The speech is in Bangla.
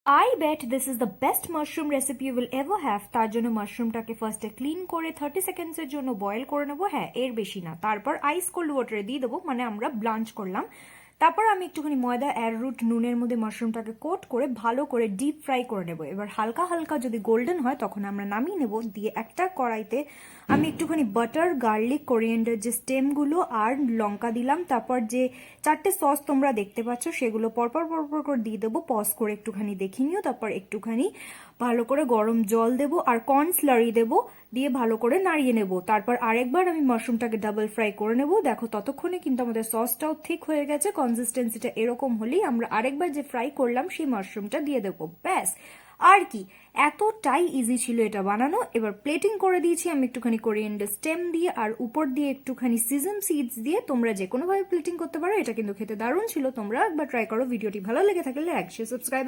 I bet this is the best mushroom recipe you will ever have. তার জন্য মাশরুমটাকে ফার্স্টে ক্লিন করে 30 সেকেন্ডসের জন্য বয়েল করে নেবো, হ্যাঁ এর বেশি না। তারপর আইস কোল্ড ওয়াটারে দিয়ে দেবো, মানে আমরা ব্লাঞ্চ করলাম। তারপর আমি একটুখানি ময়দা, অ্যারোরুট, নুনের মধ্যে মাশরুমটাকে কোট করে ভালো করে ডিপ ফ্রাই করে নেবো। এবার হালকা হালকা যদি গোল্ডেন হয় তখন আমরা নামিয়ে নেবো। দিয়ে একটা কড়াইতে আমি একটুখানি বাটার, গার্লিক, কোরিয়েন্ডার যে স্টেমগুলো আর লঙ্কা দিলাম। তারপর যে 4টে সস তোমরা দেখতে পাচ্ছ সেগুলো পরপর পরপর করে দিয়ে দেবো। পজ করে একটুখানি দেখে নিও। তারপর একটুখানি ভালো করে গরম জল দেবো আর কর্ন স্লারি দেবো, দিয়ে ভালো করে নাড়িয়ে নেব। তারপর আরেকবার আমি মাশরুমটাকে ডাবল ফ্রাই করে নেব। দেখো ততক্ষণে কিন্তু আমাদের সসটাও ঠিক হয়ে গেছে। কনসিস্টেন্সিটা এরকম হলেই আমরা আরেকবার যে ফ্রাই করলাম সেই মাশরুমটা দিয়ে দেবো। ব্যাস, আর কি, এতটাই ইজি ছিল এটা বানানো। এবার প্লেটিং করে দিয়েছি আমি একটুখানি কোরিয়েন্ডার স্টেম দিয়ে আর উপর দিয়ে একটুখানি সিজম সিডস দিয়ে। তোমরা যে কোনোভাবে প্লেটিং করতে পারো, এটা কিন্তু খেতে দারুণ ছিল। তোমরা একবার ট্রাই করো। ভিডিওটি ভালো লেগে থাকলে লাইক, শেয়ার, সাবস্ক্রাইব